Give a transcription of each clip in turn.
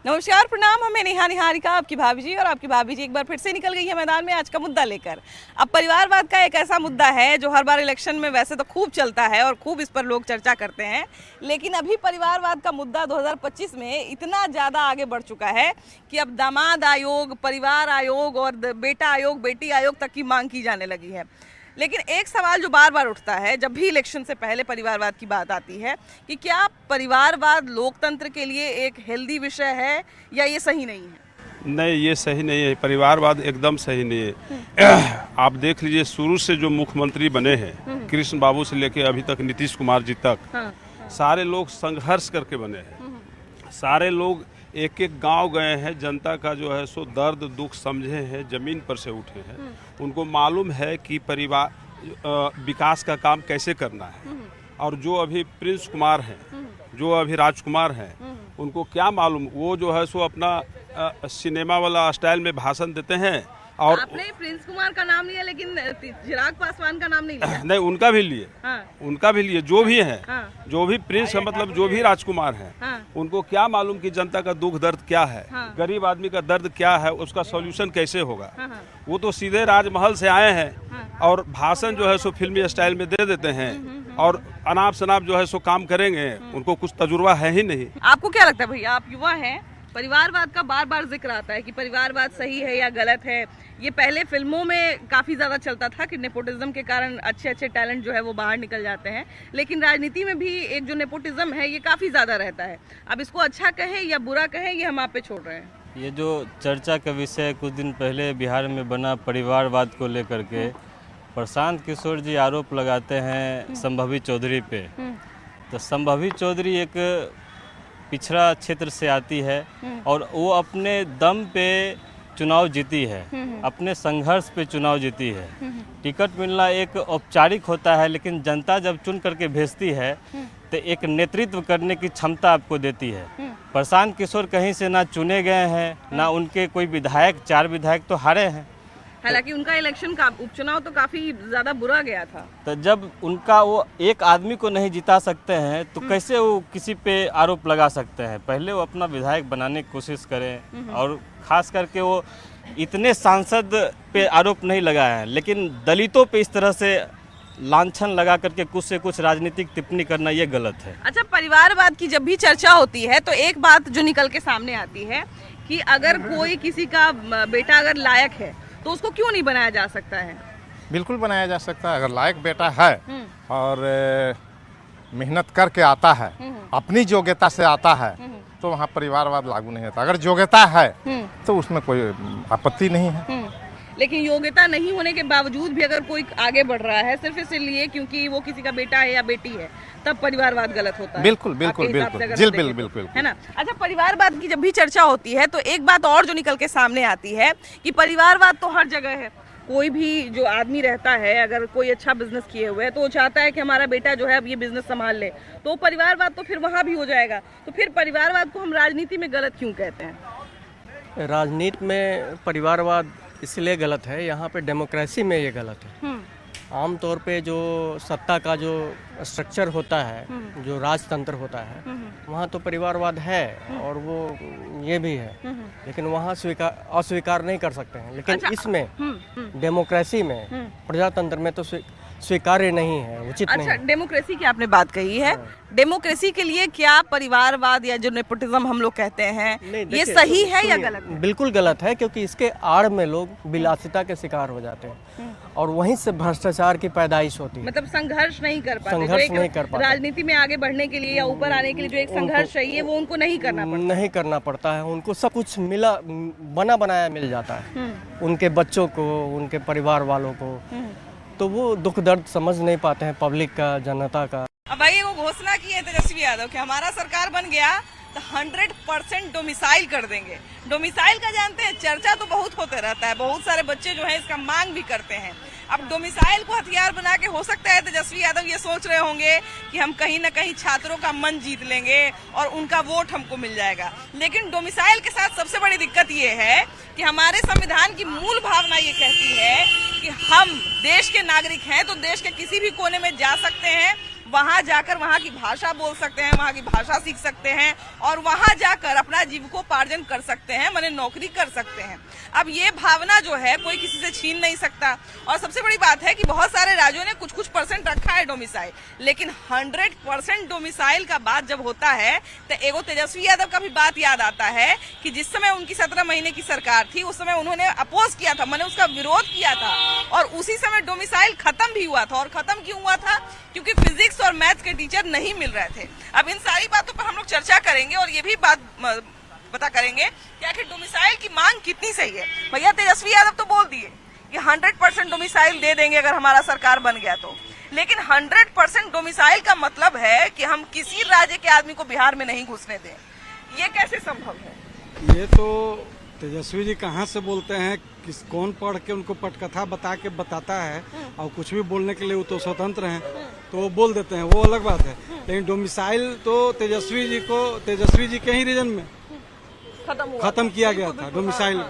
नमस्कार प्रणाम, हमें नेहा निहारिका आपकी भाभी जी। और आपकी भाभी जी एक बार फिर से निकल गई है मैदान में आज का मुद्दा लेकर। अब परिवारवाद का एक ऐसा मुद्दा है जो हर बार इलेक्शन में वैसे तो खूब चलता है और खूब इस पर लोग चर्चा करते हैं, लेकिन अभी परिवारवाद का मुद्दा 2025 में इतना ज़्यादा आगे बढ़ चुका है कि अब दामाद आयोग, परिवार आयोग और बेटा आयोग, बेटी आयोग तक की मांग की जाने लगी है। लेकिन एक सवाल जो बार बार उठता है जब भी इलेक्शन से पहले परिवारवाद की बात आती है कि क्या परिवारवाद लोकतंत्र के लिए एक हेल्दी विषय है या ये सही नहीं है? नहीं, ये सही नहीं है। परिवारवाद एकदम सही नहीं है। आप देख लीजिए, शुरू से जो मुख्यमंत्री बने हैं, कृष्ण बाबू से लेके अभी तक नीतीश कुमार जी तक, सारे लोग संघर्ष करके बने हैं। सारे लोग एक एक गांव गए हैं, जनता का जो है सो दर्द दुख समझे हैं, जमीन पर से उठे हैं। उनको मालूम है कि परिवार विकास का काम कैसे करना है। और जो अभी प्रिंस कुमार हैं, जो अभी राजकुमार हैं, उनको क्या मालूम, वो जो है सो अपना सिनेमा वाला स्टाइल में भाषण देते हैं। और आपने प्रिंस कुमार का नाम लिया लेकिन चिराग पासवान का नाम नहीं लिया। नहीं, उनका भी लिए। उनका भी लिए, जो भी हैं, जो भी प्रिंस है, मतलब जो भी राजकुमार हैं, उनको क्या मालूम कि जनता का दुख दर्द क्या है, गरीब आदमी का दर्द क्या है, उसका सॉल्यूशन कैसे होगा। वो तो सीधे राजमहल से आए हैं और भाषण जो है सो फिल्मी स्टाइल में दे देते हैं और अनाप शनाप जो है सो काम करेंगे। उनको कुछ तजुर्बा है ही नहीं। आपको क्या लगता है भैया, आप युवा हैं, परिवारवाद का बार बार जिक्र आता है कि परिवारवाद सही है या गलत है? ये पहले फिल्मों में काफी ज्यादा चलता था कि नेपोटिज्म के कारण अच्छे अच्छे टैलेंट जो है वो बाहर निकल जाते हैं, लेकिन राजनीति में भी एक जो नेपोटिज्म है ये काफी ज्यादा रहता है। अब इसको अच्छा कहें या बुरा कहें, ये हम आप पे छोड़ रहे हैं। ये जो चर्चा का विषय कुछ दिन पहले बिहार में बना परिवारवाद को लेकर के, प्रशांत किशोर जी आरोप लगाते हैं संभवी चौधरी पे। तो संभवी चौधरी एक पिछड़ा क्षेत्र से आती है और वो अपने दम पे चुनाव जीती है, अपने संघर्ष पे चुनाव जीती है। टिकट मिलना एक औपचारिक होता है, लेकिन जनता जब चुन करके भेजती है तो एक नेतृत्व करने की क्षमता आपको देती है। प्रशांत किशोर कहीं से ना चुने गए हैं, ना उनके कोई विधायक, 4 विधायक तो हारे हैं। हालांकि उनका इलेक्शन का उपचुनाव तो काफी ज्यादा बुरा गया था। तो जब उनका वो एक आदमी को नहीं जिता सकते हैं तो कैसे वो किसी पे आरोप लगा सकते हैं? पहले वो अपना विधायक बनाने की कोशिश करें। और खास करके वो इतने सांसद पे आरोप नहीं लगाए हैं, लेकिन दलितों पे इस तरह से लांछन लगा करके कुछ से कुछ राजनीतिक टिप्पणी करना ये गलत है। अच्छा, परिवारवाद की जब भी चर्चा होती है तो एक बात जो निकल के सामने आती है कि अगर कोई किसी का बेटा अगर लायक है तो उसको क्यों नहीं बनाया जा सकता है? बिल्कुल बनाया जा सकता है। अगर लायक बेटा है और मेहनत करके आता है, अपनी योग्यता से आता है, तो वहाँ परिवारवाद लागू नहीं होता। अगर योग्यता है तो उसमें कोई आपत्ति नहीं है। लेकिन योग्यता नहीं होने के बावजूद भी अगर कोई आगे बढ़ रहा है सिर्फ इसलिए क्योंकि वो किसी का बेटा है या बेटी है, तब परिवारवाद गलत होता है। बिल्कुल बिल्कुल बिल्कुल बिल्कुल, है ना। अच्छा, परिवारवाद की जब भी चर्चा होती है तो एक बात और जो निकल के सामने आती है कि परिवारवाद तो हर जगह है। कोई भी जो आदमी रहता है, अगर कोई अच्छा बिजनेस किए हुए है तो वो चाहता है कि हमारा बेटा जो है अब ये बिजनेस संभाल ले, तो परिवारवाद तो फिर वहाँ भी हो जाएगा। तो फिर परिवारवाद को हम राजनीति में गलत क्यों कहते हैं? राजनीति में परिवारवाद इसलिए गलत है, यहाँ पे डेमोक्रेसी में ये गलत है। आमतौर पे जो सत्ता का जो स्ट्रक्चर होता है, जो राजतंत्र होता है, वहाँ तो परिवारवाद है और वो ये भी है, लेकिन वहाँ अस्वीकार नहीं कर सकते हैं। लेकिन अच्छा, इसमें डेमोक्रेसी में, प्रजातंत्र में तो स्वीकार्य नहीं है, उचित नहीं है। अच्छा, डेमोक्रेसी की आपने बात कही है। डेमोक्रेसी के लिए क्या परिवारवाद या जो नेपोटिज्म हम लोग कहते हैं ये सही है या गलत है? बिल्कुल गलत है, क्योंकि इसके आड़ में लोग विलासिता के शिकार हो जाते हैं और वहीं से भ्रष्टाचार की पैदाइश होती है। मतलब संघर्ष नहीं कर पाते, संघर्ष नहीं कर पाते। राजनीति में आगे बढ़ने के लिए या ऊपर आने के लिए जो एक संघर्ष चाहिए वो उनको नहीं करना पड़ता है। उनको सब कुछ बना बनाया मिल जाता है, उनके बच्चों को, उनके परिवार वालों को, तो वो दुख दर्द समझ नहीं पाते हैं पब्लिक का, जनता का। अब भाई वो घोषणा की है तेजस्वी यादव कि हमारा सरकार बन गया तो 100% डोमिसाइल कर देंगे। डोमिसाइल का जानते हैं, चर्चा तो बहुत होते रहता है, बहुत सारे बच्चे जो है इसका मांग भी करते हैं। अब डोमिसाइल को हथियार बना के हो सकता है तेजस्वी यादव ये सोच रहे होंगे कि हम कहीं ना कहीं छात्रों का मन जीत लेंगे और उनका वोट हमको मिल जाएगा। लेकिन डोमिसाइल के साथ सबसे बड़ी दिक्कत ये है कि हमारे संविधान की मूल भावना ये कहती है कि हम देश के नागरिक हैं तो देश के किसी भी कोने में जा सकते हैं, वहां जाकर वहां की भाषा बोल सकते हैं, वहां की भाषा सीख सकते हैं और वहां जाकर अपना जीविकोपार्जन कर सकते हैं, माने नौकरी कर सकते हैं। अब ये भावना जो है कोई किसी से छीन नहीं सकता। और सबसे बड़ी बात है कि बहुत सारे राज्यों ने कुछ परसेंट रखा है डोमिसाइल, लेकिन 100% डोमिसाइल का बात जब होता है तो एगो तेजस्वी यादव का भी बात याद आता है कि जिस समय उनकी 17 महीने की सरकार थी उस समय उन्होंने अपोज किया था, मैंने उसका विरोध किया था और उसी समय डोमिसाइल खत्म भी हुआ था। और खत्म क्यों हुआ था? क्योंकि फिजिक्स और मैथ्स के टीचर नहीं मिल रहे थे। अब इन सारी बातों पर हम लोग चर्चा करेंगे और ये भी बात पता करेंगे कि आखिर डोमिसाइल की मांग कितनी सही है। भैया तेजस्वी यादव तो बोल दिए कि 100% डोमिसाइल दे देंगे अगर हमारा सरकार बन गया तो, लेकिन 100% डोमिसाइल का मतलब है कि हम किसी राज्य के आदमी को बिहार में नहीं घुसने दें। ये कैसे संभव है? ये तो तेजस्वी जी कहाँ से बोलते हैं, कौन पढ़ के उनको पटकथा बता के बताता है और कुछ भी बोलने के लिए वो तो स्वतंत्र हैं, तो वो बोल देते हैं, वो अलग बात है। लेकिन डोमिसाइल तो तेजस्वी जी के ही रीजन में खत्म किया गया था डोमिसाइल।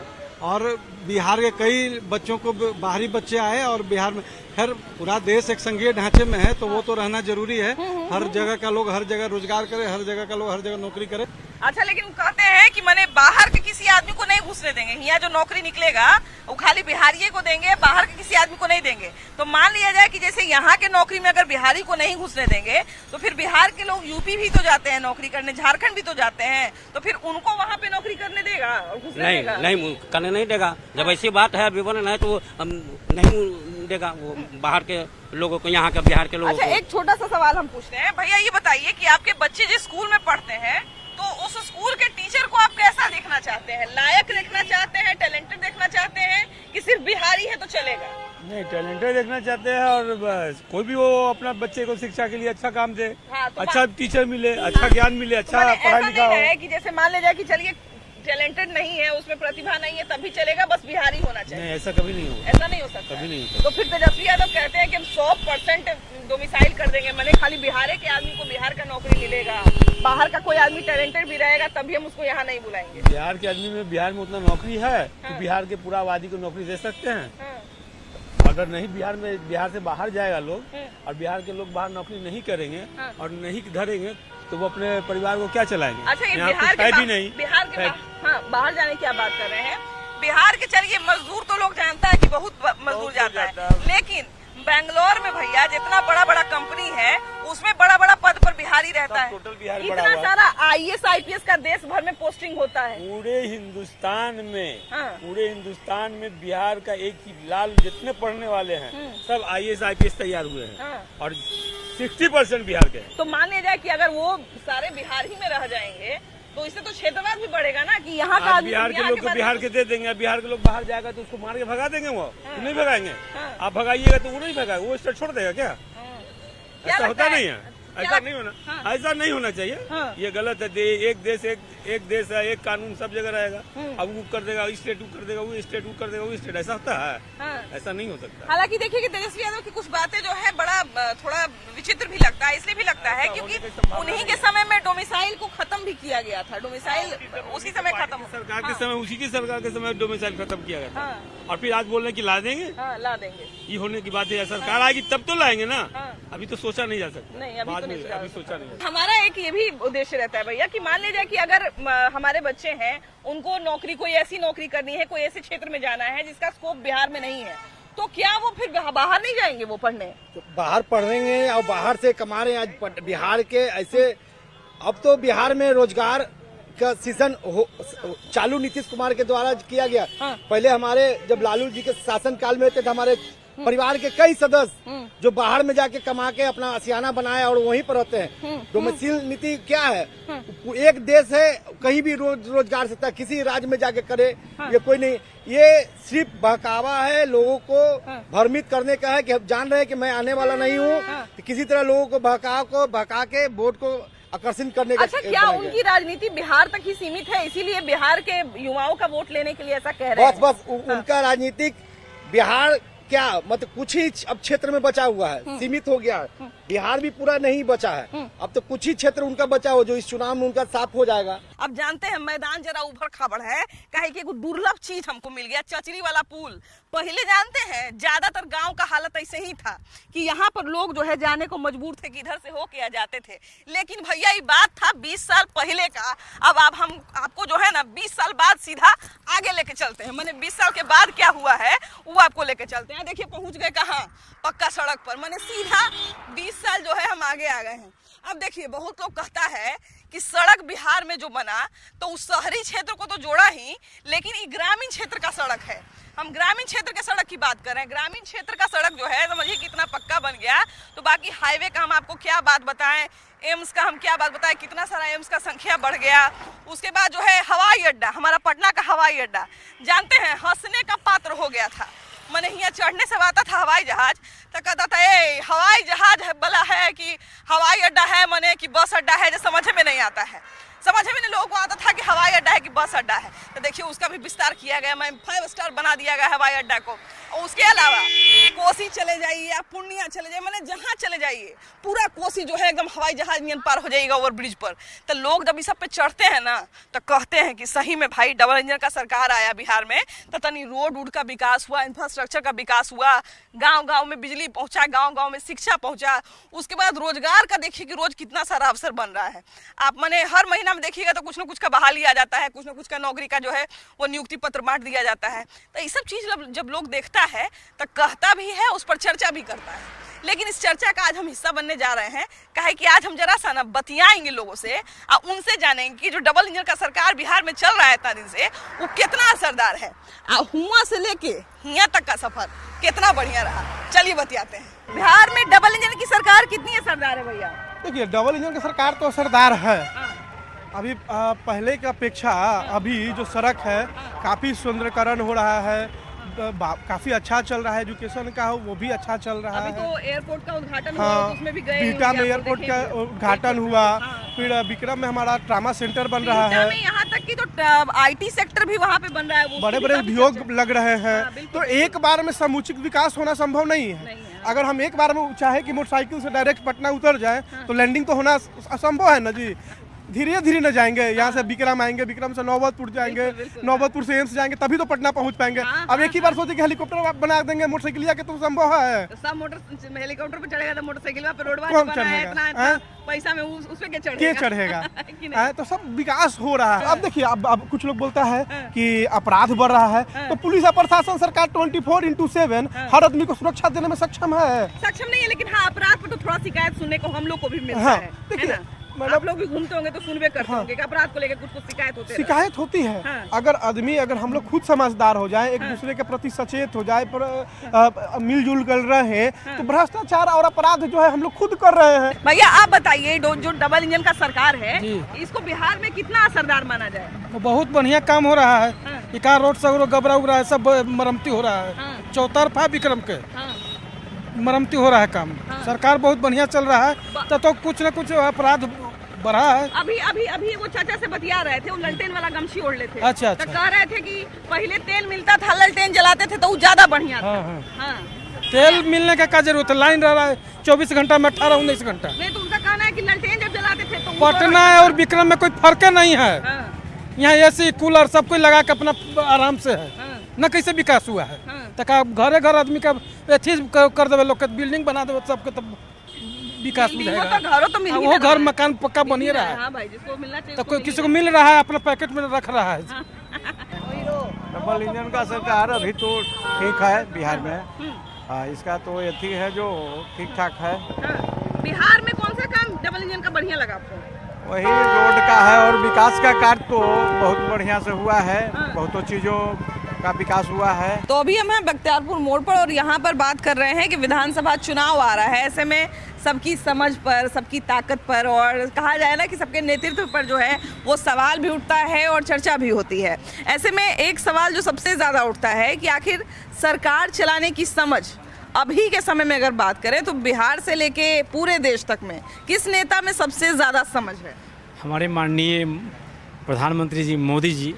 और बिहार के कई बच्चों को, बाहरी बच्चे आए और बिहार में, खैर पूरा देश एक संघीय ढांचे में है तो वो तो रहना जरूरी है। हर जगह का लोग हर जगह रोजगार करे, हर जगह का लोग हर जगह नौकरी करे। अच्छा, लेकिन कहते हैं कि मैंने बाहर के किसी आदमी को नहीं घुसने देंगे, यहाँ जो नौकरी निकलेगा वो खाली बिहारी को देंगे, बाहर के किसी आदमी को नहीं देंगे। तो मान लिया जाए कि जैसे यहाँ के नौकरी में अगर बिहारी को नहीं घुसने देंगे तो फिर बिहार के लोग यूपी भी तो जाते हैं नौकरी करने, झारखंड भी तो जाते हैं, तो फिर उनको वहाँ पे नौकरी करने देगा और घुसने देगा? नहीं करने नहीं देगा। जब ऐसी बात है विवरण है तो नहीं देगा वो बाहर के लोगों को, यहाँ के बिहार के लोगों को। अच्छा, एक छोटा सा सवाल हम पूछते हैं भैया, ये बताइए कि आपके बच्चे जिस स्कूल में पढ़ते हैं तो उस स्कूल के टीचर को आप कैसा देखना चाहते हैं? लायक देखना चाहते हैं, टैलेंटेड देखना चाहते हैं कि सिर्फ बिहारी है तो चलेगा? नहीं, टैलेंटेड देखना चाहते हैं और बस कोई भी वो अपना बच्चे को शिक्षा के लिए अच्छा काम दे। हाँ, तो अच्छा टीचर मिले, अच्छा ज्ञान मिले, अच्छा पढ़ा लिखा हो। है कि जैसे मान ले जाए कि चलिए टैलेंटेड नहीं है, उसमें प्रतिभा नहीं है, तब भी चलेगा, बस बिहारी होना चाहिए? नहीं, ऐसा कभी नहीं होगा। ऐसा नहीं हो सकता, कभी नहीं होगा। तो फिर तेजस्वी यादव कहते हैं कि हम 100% डोमिसाइल कर देंगे, मैंने खाली बिहार के आदमी को बिहार का नौकरी मिलेगा, बाहर का कोई आदमी टैलेंटेड भी रहेगा तब भी हम उसको यहाँ नहीं बुलाएंगे। बिहार के आदमी में बिहार में उतना नौकरी है कि बिहार के पूरा आबादी को नौकरी दे सकते हैं। अगर नहीं बिहार से बाहर जाएगा लोग और बिहार के लोग बाहर नौकरी नहीं करेंगे और नहीं धरेंगे तो वो अपने परिवार को क्या चलाएंगे? अच्छा, ये यहाँ बिहार कुछ है भी नहीं। बाहर जाने की आप बात कर रहे हैं। बिहार के चलिए मजदूर तो लोग जानता है कि बहुत मजदूर जाता है, लेकिन बेंगलोर में भैया जितना बड़ा बड़ा कंपनी है उसमें बड़ा बड़ा पद पर बिहारी रहता है। टोटल बिहार इतना सारा IAS IPS का देश भर में पोस्टिंग होता है पूरे हिंदुस्तान में बिहार का एक ही लाल जितने पढ़ने वाले हैं सब IAS IPS तैयार हुए हैं और 60% बिहार के। तो मान लिया जाए कि अगर वो सारे बिहार ही में रह जाएंगे तो इससे तो क्षेत्रवाद भी बढ़ेगा ना कि यहाँ का बिहार के लोग को बिहार के दे देंगे, बिहार के लोग बाहर जाएगा तो उसको मार के भगा देंगे, वो नहीं भगाएंगे। आप भगाइएगा तो वो नहीं भगाएगा, वो स्टेट छोड़ देगा क्या? ऐसा होता नहीं है, ऐसा नहीं होना, ऐसा नहीं होना चाहिए। ये गलत है। एक देश है, एक कानून सब जगह रहेगा। अब वो कर देगा स्टेट, वो कर देगा वो स्टेट, वो कर देगा वो स्टेट, ऐसा होता है? ऐसा नहीं हो सकता। हालांकि देखिए कि तेजस्वी यादव की कुछ बातें जो है बड़ा थोड़ा विचित्र भी लगता है, इसलिए भी लगता है क्योंकि उन्हीं के समय में डोमिसाइल को खत्म भी किया गया था। डोमिसाइल उसी समय खत्म, सरकार के समय, उसी की सरकार के समय डोमिसाइल खत्म किया गया था और फिर आज बोल रहे की ला देंगे। ला देंगे, ये होने की बात है। सरकार आएगी तब तो लाएंगे ना, अभी तो सोचा नहीं जा सकता। नहीं, अभी सोचा नहीं। हमारा एक ये भी उद्देश्य रहता है भैया कि मान लीजिए कि अगर हमारे बच्चे हैं, उनको नौकरी, कोई ऐसी नौकरी करनी है, कोई ऐसे क्षेत्र में जाना है जिसका स्कोप बिहार में नहीं है, तो क्या वो फिर बाहर नहीं जाएंगे वो पढ़ने? तो बाहर पढ़ेंगे और बाहर से कमा रहे हैं। आज बिहार के ऐसे, अब तो बिहार में रोजगार का सीजन चालू नीतीश कुमार के द्वारा किया गया। पहले हमारे जब लालू जी के शासन काल में थे तो हमारे परिवार के कई सदस्य जो बाहर में जाके कमा के अपना आशियाना बनाए और वहीं पर रहते हैं। डोमिसाइल नीति क्या है? एक देश है, कहीं भी रोजगार सकता है, किसी राज्य में जाके करे, ये कोई नहीं। ये सिर्फ बहकावा है, लोगों को भ्रमित करने का है कि हम जान रहे हैं कि मैं आने वाला नहीं हूँ, तो किसी तरह लोगों को बहका के वोट को आकर्षित करने का। अच्छा, क्या उनकी राजनीति बिहार तक ही सीमित है, इसीलिए बिहार के युवाओं का वोट लेने के लिए ऐसा कह रहे हैं? बस उनका राजनीतिक बिहार क्या मतलब कुछ ही अब क्षेत्र में बचा हुआ है, सीमित हो गया है। बिहार भी पूरा नहीं बचा है। अब तो कुछ ही क्षेत्र उनका बचा हो जो इस चुनाव में उनका साफ हो जाएगा। अब जानते हैं मैदान जरा ऊपर खबर है, काहे कि एगो दुर्लभ चीज हमको मिल गया, चचरी वाला पुल। पहले जानते हैं ज्यादातर गांव का हालत ऐसे ही था कि यहाँ पर लोग जो है जाने को मजबूर थे कि इधर से होके आ जाते थे। लेकिन भैया ये बात था 20 साल पहले का। अब हम आपको जो है ना 20 साल बाद सीधा आगे लेके चलते हैं। मैंने 20 साल के बाद क्या हुआ है वो आपको लेके चलते हैं। देखिए पहुंच गए कहाँ, पक्का सड़क पर। मैंने सीधा 20 साल जो है हम आगे आ गए हैं। अब देखिए बहुत लोग कहता है कि सड़क बिहार में जो बना तो उस शहरी क्षेत्र को तो जोड़ा ही, लेकिन ये ग्रामीण क्षेत्र का सड़क है। हम ग्रामीण क्षेत्र के सड़क की बात कर रहे हैं। ग्रामीण क्षेत्र का सड़क जो है समझिए कितना पक्का बन गया। तो बाकी हाईवे का हम आपको क्या बात बताएं, एम्स का हम क्या बात बताएं, कितना सारा एम्स का संख्या बढ़ गया। उसके बाद जो है हवाई अड्डा, हमारा पटना का हवाई अड्डा जानते हैं हंसने का पात्र हो गया था। मैंने यहाँ चढ़ने से आता था हवाई जहाज तो कहता था ए हवाई जहाज है बला है कि हवाई अड्डा है, मने कि बस अड्डा है, जो समझ में नहीं आता है। समझ में नहीं लोगों को आता था कि हवाई अड्डा है कि बस अड्डा है। तो देखिए उसका भी विस्तार किया गया, मैं 5 स्टार बना दिया गया हवाई अड्डा को। और उसके अलावा कोसी चले जाइए या पूर्णिया चले जाइए, मैंने जहाँ चले जाइए पूरा कोसी जो है एकदम हवाई जहाज नियन पार हो जाएगा ओवर ब्रिज पर। तो लोग जब इस सब पे चढ़ते हैं ना तो कहते हैं कि सही में भाई डबल इंजन का सरकार आया बिहार में तो तनी रोड वूड का विकास हुआ, इंफ्रास्ट्रक्चर का विकास हुआ, गाँव गाँव में बिजली पहुँचा, गाँव गाँव में शिक्षा पहुँचा। उसके बाद रोजगार का देखिए कि रोज कितना सारा अवसर बन रहा है। आप मैंने हर महीना में देखिएगा तो कुछ ना कुछ का बहाली आ जाता है, कुछ ना कुछ का नौकरी का जो है वो नियुक्ति पत्र बांट दिया जाता है। तो ये सब चीज जब लोग देखता है तो कहता भी है, उस पर चर्चा भी करता है। लेकिन इस चर्चा का आज हम हिस्सा बनने जा रहे हैं, काहे कि आज हम जरा सा ना बतियाएंगे लोगों से और उनसे जानेंगे कि जो डबल इंजन का सरकार बिहार में चल रहा है इतना दिन से वो कितना असरदार है और हुआ से लेके यहाँ तक का सफर कितना बढ़िया रहा। चलिए बतियाते हैं बिहार में डबल इंजन की सरकार कितनी असरदार है भैया। देखिए डबल इंजन की सरकार तो असरदार है। अभी पहले की अपेक्षा अभी जो सड़क है काफ़ी सुंदरीकरण हो रहा है, काफ़ी अच्छा चल रहा है। एजुकेशन का वो भी अच्छा चल रहा है। अभी तो एयरपोर्ट का उद्घाटन हुआ, तो उसमें भी गए बीटा में एयरपोर्ट का उद्घाटन हुआ। फिर विक्रम में हमारा ट्रामा सेंटर बन रहा है। यहाँ तक कि तो आईटी सेक्टर भी वहाँ पे बन रहा है, वो बड़े बड़े उद्योग लग रहे हैं। तो एक बार में समुचित विकास होना संभव नहीं है। अगर हम एक बार में चाहे कि मोटरसाइकिल से डायरेक्ट पटना उतर जाए तो लैंडिंग तो होना असंभव है ना जी। धीरे धीरे न जाएंगे, यहाँ से विक्रम आएंगे, विक्रम से नौबतपुर जाएंगे, नौबतपुर से एम्स जाएंगे, तभी तो पटना पहुँच पाएंगे। अब एक ही बार सोचे कि हेलीकॉप्टर बना देंगे मोटरसाइकिल के तो संभव है। सब मोटर हेलीकॉप्टर पे चढ़ेगा तो मोटरसाइकिल पे रोड इतना पैसा में उस पे क्या चढ़ेगा। तो सब विकास हो रहा है। अब देखिए अब कुछ लोग बोलता है कि अपराध बढ़ रहा है, तो पुलिस और प्रशासन सरकार 24/7 हर आदमी को सुरक्षा देने में सक्षम नहीं है। लेकिन हाँ अपराध पर तो थोड़ा शिकायत सुनने को हम लोग को भी मिलता है। देखिए आप लोग भी घूमते होंगे तो सुनबे करते होंगे कि अपराध को लेकर कुछ शिकायत होती है। अगर हम लोग खुद समझदार हो जाए, एक दूसरे के प्रति सचेत हो जाए, मिलजुल कर रहे तो भ्रष्टाचार और अपराध जो है हम लोग खुद कर रहे हैं। भैया आप बताइए जो डबल इंजन का सरकार है इसको बिहार में कितना असरदार माना जाए। तो बहुत बढ़िया काम हो रहा है। इका रोड सगरो गबरा उगरा है, सब मरम्मती हो रहा है। चौतरफा विक्रम के मरम्मती हो रहा है काम। सरकार बहुत बढ़िया चल रहा है। तो कुछ न कुछ अपराध बढ़ा है। अभी वो चाचा से बतिया रहे थे, वो ललटेन वाला गमछी ओढ़ लेते। अच्छा। तो कह रहे थे कि पहले तेल मिलता था, ललटेन जलाते थे तो वो ज्यादा बढ़िया था। हाँ। तेल मिलने का क्या जरूरत है, लाइन रह रहा है 24 घंटा में 18-19 घंटा। नहीं तो उनका कहना है कि ललटेन जब जलाते थे तो पटना और विक्रम में कोई फर्क नहीं है। यहाँ एसी कूलर सब कुछ लगा के अपना आराम से है। न कैसे विकास हुआ है। तो घरे घर आदमी का अथी कर देवे, लोग बिल्डिंग बना देवे, सबके तब विकास मिल जाएगा। वो घर मकान पक्का बनिए रहा है। तो कोई किसी को मिल रहा है, अपना पैकेट में रख रहा है। डबल इंजन का सरकार अभी तो ठीक है बिहार में। हाँ, इसका तो यही है जो ठीक ठाक है। बिहार में कौन सा काम डबल इंजन का बढ़िया लगा आपको? वही रोड का है और विकास का कार्य तो बहुत बढ़िया से हुआ है। बहुतों चीज़ों का विकास हुआ है। तो अभी हम हैं बख्तियारपुर मोड़ पर और यहाँ पर बात कर रहे हैं कि विधानसभा चुनाव आ रहा है। ऐसे में सबकी समझ पर, सबकी ताकत पर और कहा जाए ना कि सबके नेतृत्व पर जो है वो सवाल भी उठता है और चर्चा भी होती है। ऐसे में एक सवाल जो सबसे ज़्यादा उठता है कि आखिर सरकार चलाने की समझ अभी के समय में अगर बात करें तो बिहार से लेके पूरे देश तक में किस नेता में सबसे ज़्यादा समझ है? हमारे माननीय प्रधानमंत्री जी मोदी जी,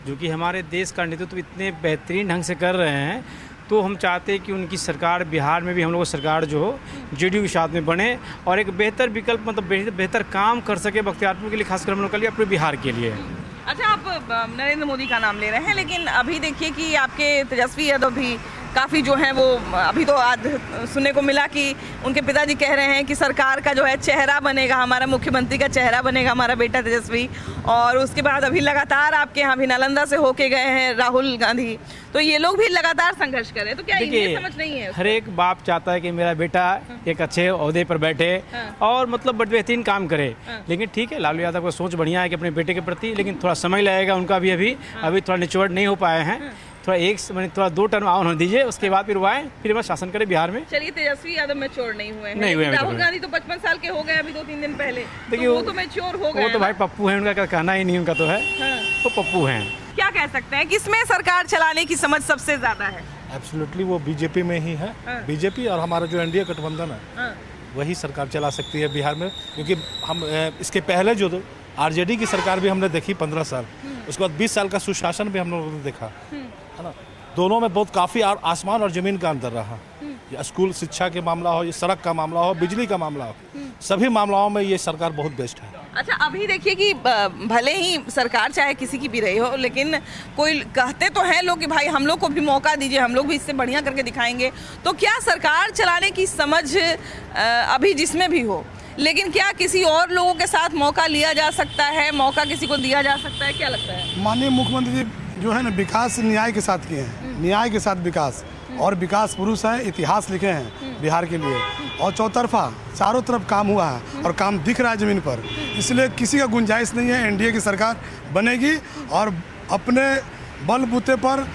जो कि हमारे देश का नेतृत्व इतने बेहतरीन ढंग से कर रहे हैं। तो हम चाहते हैं कि उनकी सरकार बिहार में भी हम लोग सरकार जो हो जेडीयू के साथ में बने और एक बेहतर विकल्प मतलब बेहतर काम कर सके बख्तियारपुर के लिए, खासकर हम लोग के लिए, अपने बिहार के लिए। अच्छा, आप नरेंद्र मोदी का नाम ले रहे हैं, लेकिन अभी देखिए कि आपके तेजस्वी यादव भी काफ़ी जो है वो अभी तो आज सुनने को मिला कि उनके पिताजी कह रहे हैं कि सरकार का जो है चेहरा बनेगा, हमारा मुख्यमंत्री का चेहरा बनेगा हमारा बेटा तेजस्वी। और उसके बाद अभी लगातार आपके यहाँ भी नालंदा से होके गए हैं राहुल गांधी, तो ये लोग भी लगातार संघर्ष कर रहे हैं। तो क्या ये समझ नहीं है? हर एक बाप चाहता है कि मेरा बेटा एक अच्छे ओहदे पर बैठे और मतलब बेहतरीन काम करे, लेकिन ठीक है, लालू यादव का सोच बढ़िया है कि अपने बेटे के प्रति, लेकिन थोड़ा समय लगेगा उनका भी, अभी थोड़ा निचोड़ नहीं हो पाए हैं। थोड़ा 2 टर्म ऑन होने दीजिए, उसके बाद फिर आए, फिर बस शासन करे बिहार में। चलिए, तेजस्वी यादव मैच्योर नहीं हुए हैं। राहुल गांधी तो 55 साल के हो गए अभी 2-3 दिन पहले, देखिए तो वो तो मैच्योर हो गए। वो तो भाई पप्पू है, उनका कहना ही नहीं, उनका तो है तो पप्पू हैं। क्या कह सकते हैं किसमें सरकार चलाने की समझ सबसे ज्यादा है? एब्सोल्युटली वो बीजेपी में ही है। बीजेपी और हमारा जो एनडीए गठबंधन है वही सरकार चला सकती है बिहार में, क्योंकि हम इसके पहले जो आरजेडी की सरकार भी हमने देखी 15 साल, उसके बाद 20 साल का सुशासन भी हम लोगों ने देखा है ना। दोनों में बहुत काफ़ी आसमान और ज़मीन का अंतर रहा। ये स्कूल शिक्षा के मामला हो, ये सड़क का मामला हो, बिजली का मामला हो, सभी मामलों में ये सरकार बहुत बेस्ट है। अच्छा, अभी देखिए कि भले ही सरकार चाहे किसी की भी रही हो, लेकिन कोई कहते तो हैं लोग कि भाई हम लोग को भी मौका दीजिए, हम लोग भी इससे बढ़िया करके दिखाएंगे। तो क्या सरकार चलाने की समझ अभी जिसमें भी हो, लेकिन क्या किसी और लोगों के साथ मौका लिया जा सकता है, मौका किसी को दिया जा सकता है? क्या लगता है? माननीय मुख्यमंत्री जी जो है ना, विकास न्याय के साथ किए हैं, न्याय के साथ विकास, और विकास पुरुष हैं, इतिहास लिखे हैं बिहार के लिए, और चौतरफा चारों तरफ काम हुआ है और काम दिख रहा है ज़मीन पर। इसलिए किसी का गुंजाइश नहीं है, एनडीए की सरकार बनेगी और अपने बलबूते पर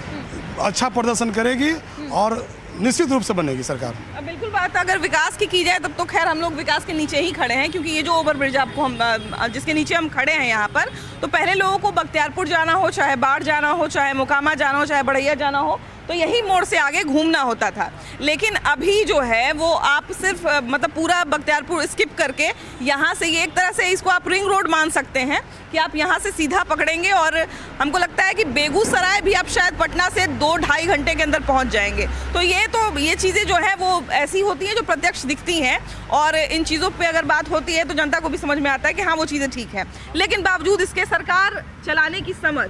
अच्छा प्रदर्शन करेगी और निश्चित रूप से बनेगी सरकार। बिल्कुल बात, अगर विकास की जाए तब तो खैर हम लोग विकास के नीचे ही खड़े हैं, क्योंकि ये जो ओवरब्रिज आपको हम जिसके नीचे हम खड़े हैं यहाँ पर, तो पहले लोगों को बख्तियारपुर जाना हो, चाहे बाढ़ जाना हो, चाहे मोकामा जाना हो, चाहे बढ़ैया जाना हो, तो यही मोड़ से आगे घूमना होता था। लेकिन अभी जो है वो आप सिर्फ मतलब पूरा बख्तियारपुर स्किप करके यहाँ से, ये एक तरह से इसको आप रिंग रोड मान सकते हैं कि आप यहाँ से सीधा पकड़ेंगे और हमको लगता है कि बेगूसराय भी आप शायद पटना से 2-2.5 घंटे के अंदर पहुँच जाएंगे। तो ये चीज़ें जो है वो ऐसी होती हैं जो प्रत्यक्ष दिखती हैं, और इन चीज़ों पे अगर बात होती है तो जनता को भी समझ में आता है कि हाँ वो चीज़ें ठीक हैं। लेकिन बावजूद इसके सरकार चलाने की समझ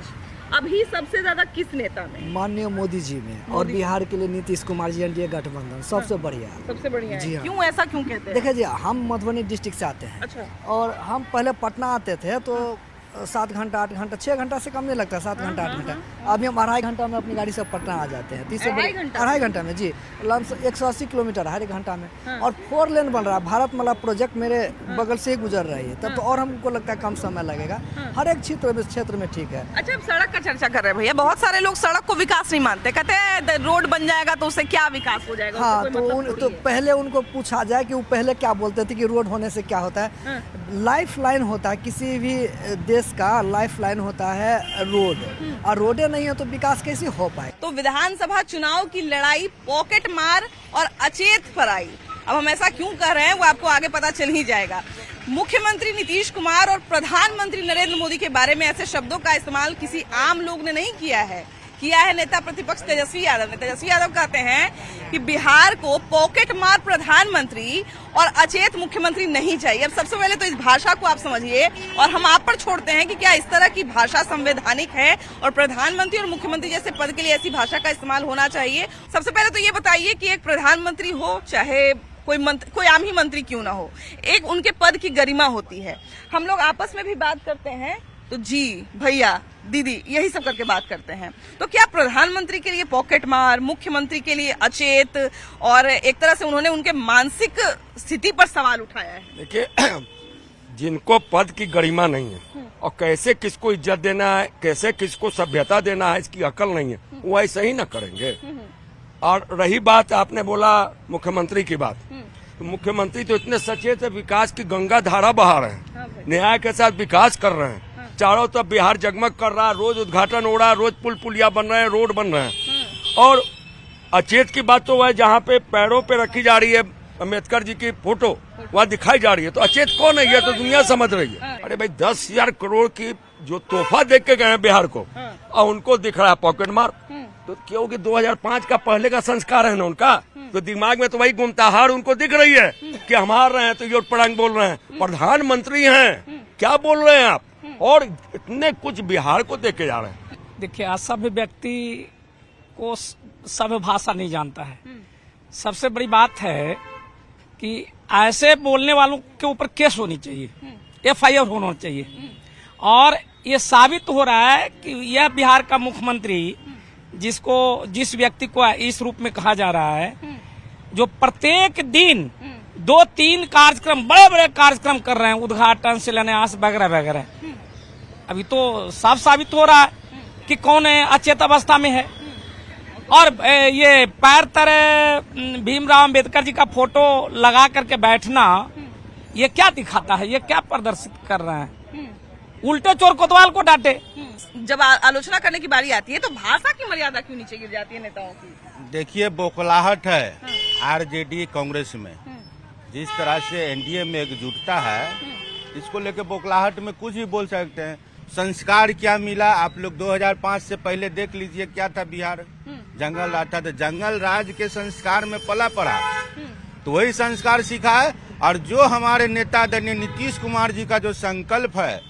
अभी सबसे ज्यादा किस नेता में? माननीय मोदी जी में, और बिहार के लिए नीतीश कुमार जी, एनडीए गठबंधन सबसे बढ़िया। सबसे बढ़िया जी है। हाँ। क्यों ऐसा क्यों कहते हैं? देखिए जी, हम मधुबनी डिस्ट्रिक्ट से आते हैं। अच्छा। और हम पहले पटना आते थे तो 7 घंटा 8 घंटा 6 घंटा से कम नहीं लगता, 7 घंटा 8 घंटा। अभी हम 2.5 घंटा में अपनी गाड़ी से पटना आ जाते हैं। 2.5 घंटा में जी, 180 किलोमीटर हर 1 घंटा में। और 4 लेन बन रहा है, भारतमाला प्रोजेक्ट मेरे बगल से ही गुजर रही है, तब तो और हमको लगता है कम समय लगेगा। हर एक क्षेत्र में ठीक है। अच्छा, अब सड़क का चर्चा कर रहे हैं भैया, बहुत सारे लोग सड़क को विकास नहीं मानते, कहते हैं रोड बन जाएगा तो उससे क्या विकास हो जाएगा। हाँ, तो पहले उनको पूछा जाए कि वो पहले क्या बोलते थे कि रोड होने से क्या होता है। लाइफ लाइन होता है किसी भी देश का, लाइफ लाइन होता है रोड, और रोडे नहीं है तो विकास कैसे हो पाए। तो विधानसभा चुनाव की लड़ाई पॉकेट मार और अचेत पर आई। अब हम ऐसा क्यों कह रहे हैं वो आपको आगे पता चल ही जाएगा। मुख्यमंत्री नीतीश कुमार और प्रधानमंत्री नरेंद्र मोदी के बारे में ऐसे शब्दों का इस्तेमाल किसी आम लोग ने नहीं किया है नेता प्रतिपक्ष तेजस्वी यादव ने। तेजस्वी यादव कहते हैं कि बिहार को पॉकेट मार प्रधानमंत्री और अचेत मुख्यमंत्री नहीं चाहिए। अब सबसे पहले तो इस भाषा को आप समझिए, और हम आप पर छोड़ते हैं कि क्या इस तरह की भाषा संवैधानिक है और प्रधानमंत्री और मुख्यमंत्री जैसे पद के लिए ऐसी भाषा का इस्तेमाल होना चाहिए। सबसे पहले तो ये बताइए कि एक प्रधानमंत्री हो, चाहे कोई आम ही मंत्री क्यों ना हो, एक उनके पद की गरिमा होती है। हम लोग आपस में भी बात करते हैं तो जी भैया दीदी यही सब करके बात करते हैं। तो क्या प्रधानमंत्री के लिए पॉकेट मार, मुख्यमंत्री के लिए अचेत, और एक तरह से उन्होंने उनके मानसिक स्थिति पर सवाल उठाया है। देखिए, जिनको पद की गरिमा नहीं है और कैसे किसको इज्जत देना है, कैसे किसको सभ्यता देना है, इसकी अकल नहीं है, वो ऐसे ही ना करेंगे। और रही बात आपने बोला मुख्यमंत्री की बात, तो मुख्यमंत्री तो इतने सचेत है, विकास की गंगा धारा बहा रहे हैं, न्याय के साथ विकास कर रहे हैं, चारों तरफ बिहार जगमग कर रहा है, रोज उद्घाटन हो रहा है, रोज पुल पुलिया बन रहे हैं, रोड बन रहे हैं। और अचेत की बात तो है जहाँ पे पैरों पे रखी जा रही है अम्बेडकर जी की फोटो, वहाँ दिखाई जा रही है, तो अचेत कौन है? ये तो दुनिया समझ रही है। अरे भाई 10,000 करोड़ की जो तोहफा देख के गए हैं बिहार को, और उनको दिख रहा है पॉकेट मार। तो क्योंकि 2005 का पहले का संस्कार है ना उनका, तो दिमाग में तो वही घूमता। हार उनको दिख रही है कि हम हार रहे हैं तो योट पड़ांग बोल रहे हैं, प्रधानमंत्री हैं, क्या बोल रहे हैं आप? और इतने कुछ बिहार को देके जा रहे हैं। देखिए, सभ्य व्यक्ति को सभ्य भाषा नहीं जानता है। सबसे बड़ी बात है कि ऐसे बोलने वालों के ऊपर केस होनी चाहिए, FIR होना चाहिए। और ये साबित हो रहा है कि यह बिहार का मुख्यमंत्री, जिस व्यक्ति को इस रूप में कहा जा रहा है, जो प्रत्येक दिन 2-3 कार्यक्रम, बड़े बड़े कार्यक्रम कर रहे हैं, उद्घाटन, शिलान्यास वगैरह वगैरह, अभी तो साफ साबित हो रहा है कि कौन अचेत अवस्था में है। और ये पैर तरे भीमराव अंबेडकर जी का फोटो लगा करके बैठना, ये क्या दिखाता है? ये क्या प्रदर्शित कर रहे हैं? उल्टे चोर कोतवाल को डांटे। जब आलोचना करने की बारी आती है तो भाषा की मर्यादा क्यों नीचे गिर जाती है नेताओं की? देखिए, बौखलाहट है आरजेडी कांग्रेस में, जिस तरह से एनडीए में एकजुटता है, इसको लेकर बौखलाहट में कुछ भी बोल सकते हैं। संस्कार क्या मिला? आप लोग 2005 से पहले देख लीजिए क्या था बिहार। जंगल राज था, तो जंगल राज के संस्कार में पला पड़ा, तो वही संस्कार सीखा है। और जो हमारे नेता आदरणीय नीतीश कुमार जी का जो संकल्प है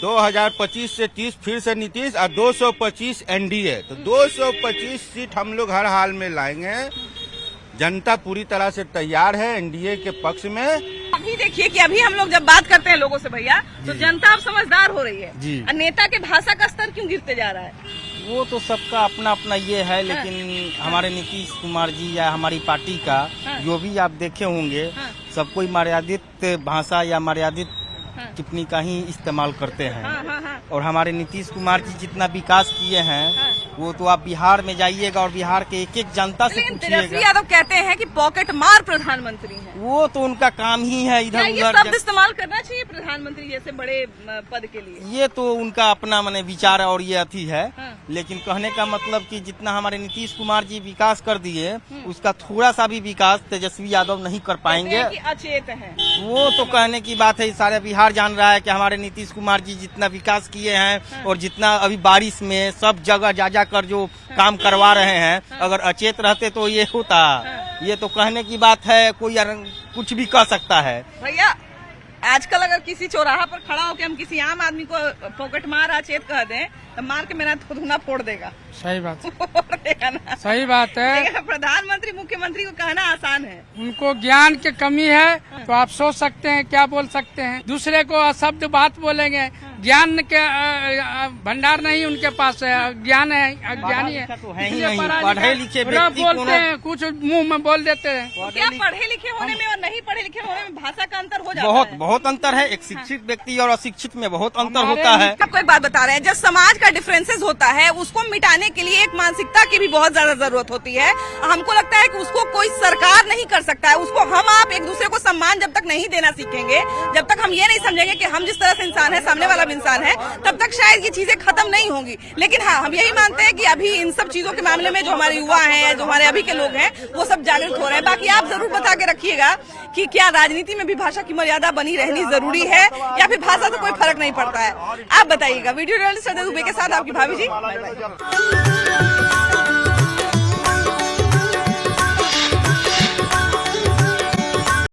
2025 से 30 फिर से नीतीश और 225 एनडीए, तो 225 सीट हम लोग हर हाल में लाएंगे। जनता पूरी तरह से तैयार है एनडीए के पक्ष में। अभी देखिए कि अभी हम लोग जब बात करते हैं लोगों से भैया, तो जनता अब समझदार हो रही है जी। और नेता के भाषा का स्तर क्यों गिरते जा रहा है? वो तो सबका अपना अपना ये है, लेकिन हमारे नीतीश कुमार जी या हमारी पार्टी का जो भी आप देखे होंगे, सब कोई मर्यादित भाषा या मर्यादित टिप्पणी का ही इस्तेमाल करते हैं। और हमारे नीतीश कुमार जी जितना विकास किए हैं, वो तो आप बिहार में जाइएगा और बिहार के एक एक जनता से पूछिएगा। तेजस्वी यादव कहते हैं कि पॉकेट मार प्रधानमंत्री हैं। वो तो उनका काम ही है इधर ये उधर। शब्द इस्तेमाल करना चाहिए प्रधानमंत्री जैसे बड़े पद के लिए? ये तो उनका अपना माने विचार और ये अथी है, लेकिन कहने का मतलब कि जितना हमारे नीतीश कुमार जी विकास कर दिए, उसका थोड़ा सा भी विकास तेजस्वी यादव नहीं कर पाएंगे। अचेत है वो तो कहने की बात है, सारे बिहार जान रहा है कि हमारे नीतीश कुमार जी जितना विकास किए हैं और जितना अभी बारिश में सब जगह जा कर जो काम करवा रहे हैं, अगर अचेत रहते तो ये होता। ये तो कहने की बात है, कोई कुछ भी कह सकता है। भैया, आजकल अगर किसी चौराहा पर खड़ा होकर हम किसी आम आदमी को पॉकेट मार अचेत कह दें, तो मार के मेरा धुना फोड़ देगा। सही बात फोड़ देगा ना? सही बात है। प्रधानमंत्री मुख्यमंत्री को कहना आसान है। उनको ज्ञान की कमी है, तो आप सोच सकते हैं क्या बोल सकते हैं। दूसरे को अशब्द बात बोलेंगे, ज्ञान के भंडार नहीं उनके पास है, ज्ञान है, अज्ञानी है। तो है ही नहीं, पढ़े लिखे व्यक्ति बोलते हैं, कुछ मुंह में बोल देते हैं। क्या पढ़े लिखे होने में और नहीं पढ़े लिखे होने में भाषा का अंतर हो जाता बहुत है? बहुत अंतर है। एक शिक्षित व्यक्ति और अशिक्षित में बहुत अंतर होता है। आपको एक बात बता रहे हैं, जब समाज का डिफरेंसेस होता है, उसको मिटाने के लिए एक मानसिकता की भी बहुत ज्यादा जरूरत होती है। हमको लगता है कि उसको कोई सरकार नहीं कर सकता है। उसको हम आप एक दूसरे को सम्मान जब तक नहीं देना सीखेंगे, जब तक हम ये नहीं समझेंगे कि हम जिस तरह से इंसान है, सामने वाला भी इंसान है, तब तक शायद ये चीजें खत्म नहीं होंगी। लेकिन हाँ, हम यही मानते हैं कि अभी इन सब चीजों के मामले में जो हमारे युवा हैं, जो हमारे अभी के लोग हैं, वो सब जागरूक हो रहे हैं। बाकी आप जरूर बता के रखिएगा कि क्या राजनीति में भी भाषा की मर्यादा बनी रहनी जरूरी है या फिर भाषा से कोई फर्क नहीं पड़ता है? आप बताइएगा। वीडियो जर्नलिस्ट संजय दुबे के साथ आपकी भाभी जी।